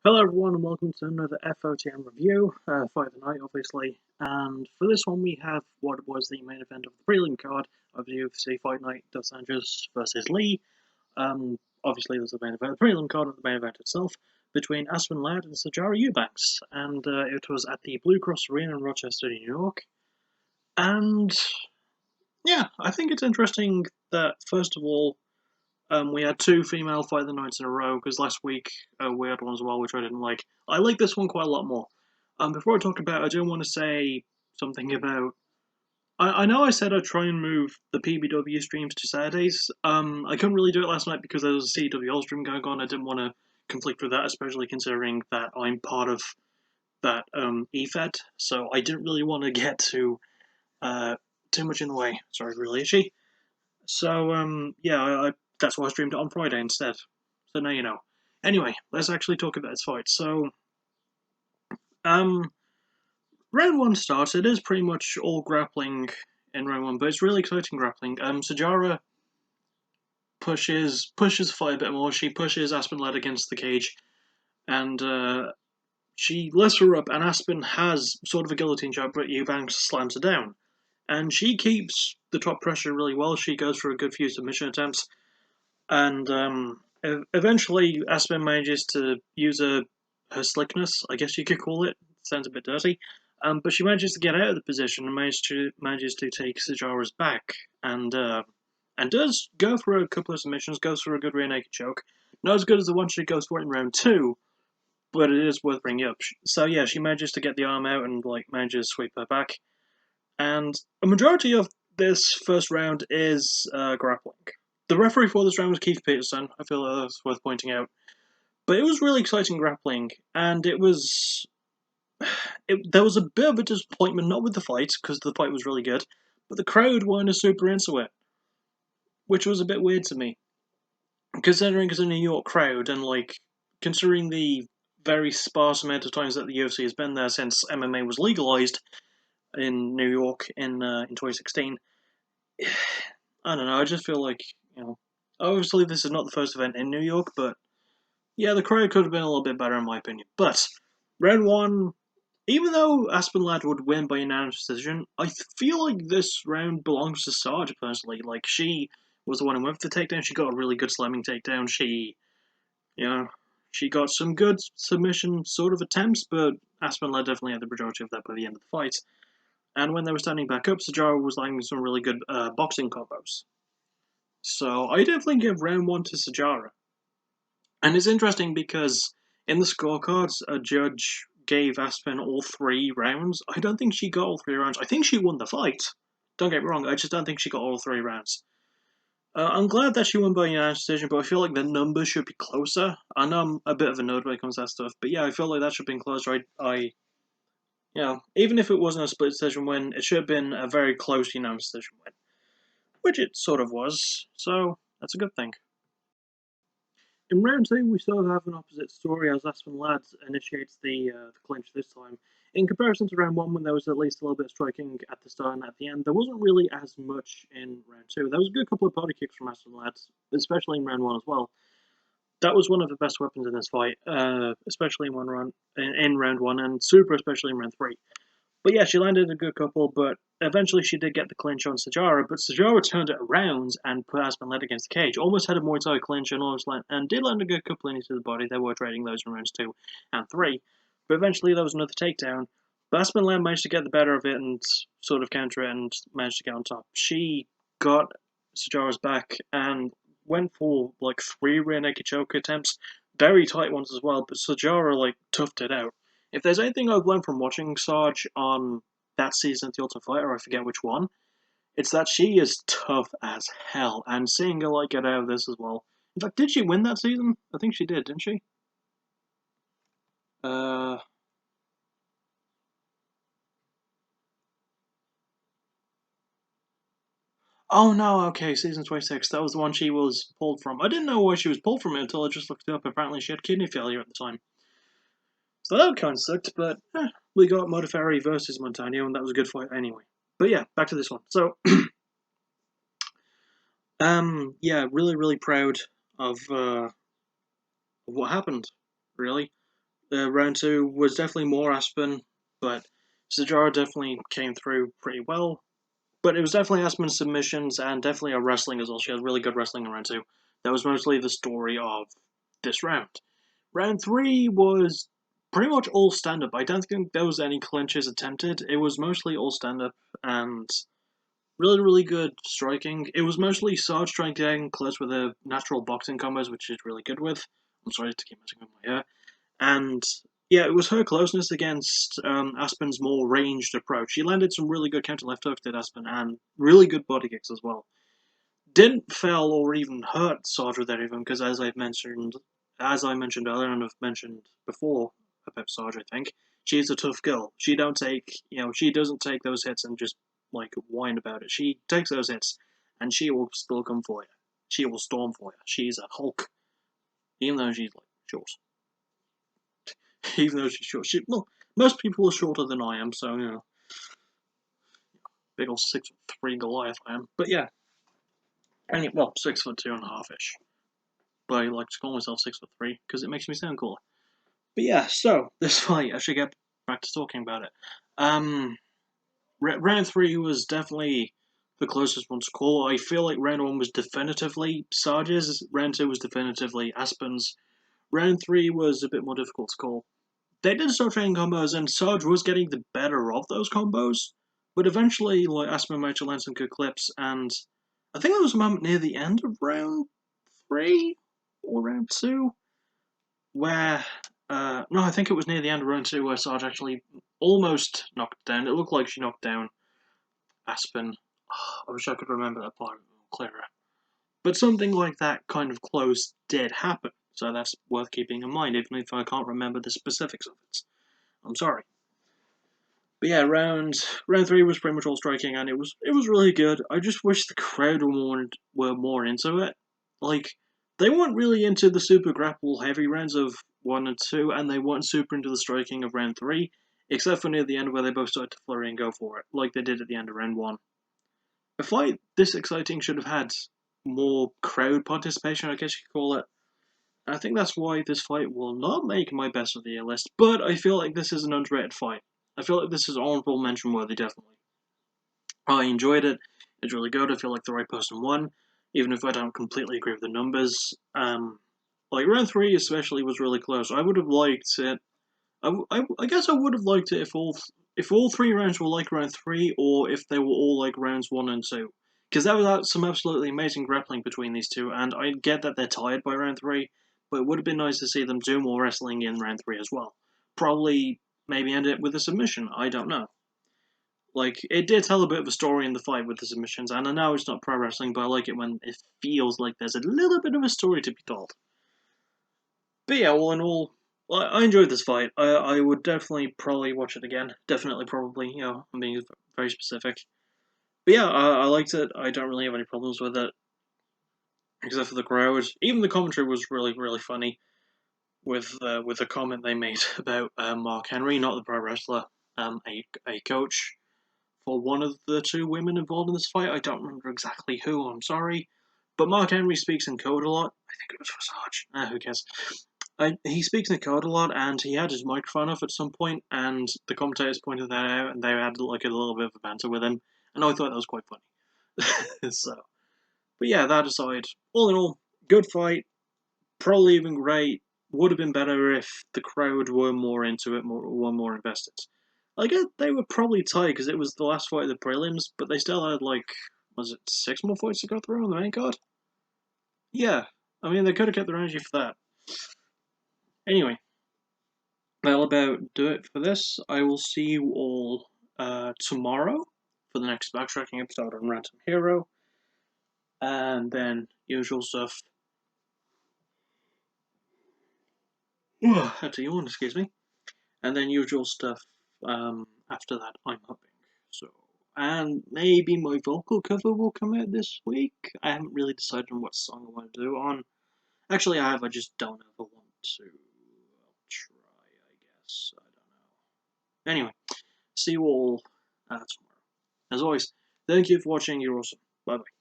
Hello everyone and welcome to another FOTN review, Fight Night obviously, and for this one we have what was the main event of the prelim card of the UFC Fight Night, Anjos versus Lee. Obviously there's the main event, the prelim card of the main event itself, between Aspen Ladd and Sijara Eubanks, and it was at the Blue Cross Arena in Rochester, New York, and yeah, I think it's interesting that first of all, we had two female Fight of the Nights in a row, because last week we had one as well, which I didn't like. I like this one quite a lot more. Before I talk about it, I do want to say something about... I know I said I'd try and move the PBW streams to Saturdays. I couldn't really do it last night because there was a CWL stream going on. I didn't want to conflict with that, especially considering that I'm part of that EFED, so I didn't really want to get too much in the way. Sorry, really itchy. So, yeah, that's why I streamed it on Friday instead. So now you know. Anyway, let's actually talk about this fight. So, um, round one starts. It is pretty much all grappling in round one, but it's really exciting grappling. Sijara pushes the fight a bit more. She pushes Aspen Ladd against the cage, and she lifts her up, and Aspen has sort of a guillotine choke, but Eubanks slams her down. And she keeps the top pressure really well. She goes for a good few submission attempts. And eventually, Aspen manages to use her slickness, I guess you could call it. Sounds a bit dirty. But she manages to get out of the position and manages to take Sijara's back, and does go for a couple of submissions, goes for a good rear naked choke. Not as good as the one she goes for in round two, but it is worth bringing up. So yeah, she manages to get the arm out and manages to sweep her back. And a majority of this first round is grappling. The referee for this round was Keith Peterson. I feel that's worth pointing out. But it was really exciting grappling, and there was a bit of a disappointment, not with the fight, because the fight was really good, but the crowd weren't super into it, which was a bit weird to me. Considering it's a New York crowd, and considering the very sparse amount of times that the UFC has been there since MMA was legalized in New York in 2016, I don't know. I just feel like, obviously this is not the first event in New York, but yeah, the crowd could have been a little bit better in my opinion. But round one, even though Aspen Ladd would win by unanimous decision, I feel like this round belongs to Sarge personally. Like, she was the one who went for the takedown. She got a really good slamming takedown. She got some good submission sort of attempts, but Aspen Ladd definitely had the majority of that by the end of the fight. And when they were standing back up, Sijara was landing some really good boxing combos. So I definitely give round one to Sijara. And it's interesting because in the scorecards, a judge gave Aspen all 3 rounds. I don't think she got all 3 rounds. I think she won the fight. Don't get me wrong, I just don't think she got all 3 rounds. I'm glad that she won by unanimous decision, but I feel like the numbers should be closer. I know I'm a bit of a nerd when it comes to that stuff, but yeah, I feel like that should have been closer. Even if it wasn't a split decision win, it should have been a very close unanimous decision win, which it sort of was. So that's a good thing. In round two, we sort of have an opposite story as Aspen Ladd initiates the clinch this time. In comparison to round one, when there was at least a little bit of striking at the start and at the end, there wasn't really as much in round two. There was a good couple of body kicks from Aspen Ladd, especially in round one as well. That was one of the best weapons in this fight, especially in round one, and super especially in round three. But yeah, she landed a good couple, but eventually she did get the clinch on Sijara, but Sijara turned it around and put Aspen Ladd against the cage. Almost had a Muay Thai clinch and did land a good couple into the body. They were trading those in rounds 2 and 3. But eventually there was another takedown. But Aspen Ladd managed to get the better of it and sort of counter it and managed to get on top. She got Sijara's back and went for 3 rear naked choke attempts. Very tight ones as well, but Sijara toughed it out. If there's anything I've learned from watching Sarge on that season of The Ultimate Fighter, I forget which one, it's that she is tough as hell, and seeing her get out of this as well. In fact, did she win that season? I think she did, didn't she? Uh... Oh no, okay, season 26. That was the one she was pulled from. I didn't know why she was pulled from it until I just looked it up. Apparently she had kidney failure at the time. So that kind of sucked, but we got Modafferi versus Montano, and that was a good fight anyway. But yeah, back to this one. So, yeah, really, really proud of what happened, really. round 2 was definitely more Aspen, but Sijara definitely came through pretty well. But it was definitely Aspen's submissions and definitely her wrestling as well. She had really good wrestling in round 2. That was mostly the story of this round. Round 3 was pretty much all stand up. I don't think there was any clinches attempted. It was mostly all stand up and really, really good striking. It was mostly Sarge trying to get close with the natural boxing combos, which she's really good with. I'm sorry to keep messing with my hair. And yeah, it was her closeness against Aspen's more ranged approach. She landed some really good counter left hooks, did Aspen, and really good body kicks as well. Didn't fail or even hurt Sarge with any of them, because as I mentioned earlier and I've mentioned before about Sarge, I think she's a tough girl. She doesn't take those hits and just like whine about it. She takes those hits, and she will still come for you. She will storm for you. She's a Hulk, even though she's like short. Even though she's short, most people are shorter than I am, so big ol' 6'3" Goliath I am. But yeah, 6'2.5" ish. But I like to call myself 6'3" because it makes me sound cooler. But yeah, so this fight, I should get back to talking about it. Round 3 was definitely the closest one to call. I feel like round 1 was definitively Sarge's, round 2 was definitively Aspen's. Round 3 was a bit more difficult to call. They did start trading combos, and Sarge was getting the better of those combos. But eventually, like Aspen managed to land some good clips, and I think there was a moment near the end of round 3 or round 2 where no, I think it was near the end of round 2 where Sarge actually almost knocked down. It looked like she knocked down Aspen. Oh, I wish I could remember that part clearer. But something like that kind of close did happen, so that's worth keeping in mind, even if I can't remember the specifics of it. I'm sorry. But yeah, round 3 was pretty much all striking, and it was really good. I just wish the crowd were more into it. Like, they weren't really into the super grapple heavy rounds of 1 and 2, and they weren't super into the striking of round 3, except for near the end where they both started to flurry and go for it, like they did at the end of round 1. A fight this exciting should have had more crowd participation, I guess you could call it. And I think that's why this fight will not make my best of the year list, but I feel like this is an underrated fight. I feel like this is honorable mention worthy, definitely. I enjoyed it. It's really good. I feel like the right person won, even if I don't completely agree with the numbers. Like round 3 especially was really close. I would have liked it. I guess I would have liked it if all 3 rounds were like round 3, or if they were all like rounds 1 and 2. Because there was some absolutely amazing grappling between these two, and I get that they're tired by round 3, but it would have been nice to see them do more wrestling in round 3 as well. Probably maybe end it with a submission, I don't know. Like, it did tell a bit of a story in the fight with the submissions, and I know it's not pro wrestling, but I like it when it feels like there's a little bit of a story to be told. But yeah, all in all, I enjoyed this fight. I would definitely probably watch it again. Definitely, probably, I'm being very specific. But yeah, I liked it. I don't really have any problems with it, except for the crowd. Even the commentary was really, really funny with the comment they made about Mark Henry, not the pro wrestler, a coach for one of the 2 women involved in this fight. I don't remember exactly who, I'm sorry. But Mark Henry speaks in code a lot. I think it was for Sarge. Who cares? He speaks in code a lot, and he had his microphone off at some point, and the commentators pointed that out, and they had like a little bit of a banter with him, and I thought that was quite funny. But yeah, that aside, all in all, good fight, probably even great. Would have been better if the crowd were more into it, were more invested. I guess they were probably tight because it was the last fight of the prelims, but they still had was it 6 more fights to go through on the main card? Yeah, I mean they could have kept their energy for that. Anyway, that'll about do it for this. I will see you all tomorrow for the next backtracking episode on Random Hero, and then usual stuff. Had to yawn, excuse me. And then usual stuff after that, I'm hoping. So, and maybe my vocal cover will come out this week. I haven't really decided on what song I want to do on. Actually, I have. I just don't ever want to. I'll try, I guess. I don't know. Anyway, see you all tomorrow. As always, thank you for watching. You're awesome. Bye bye.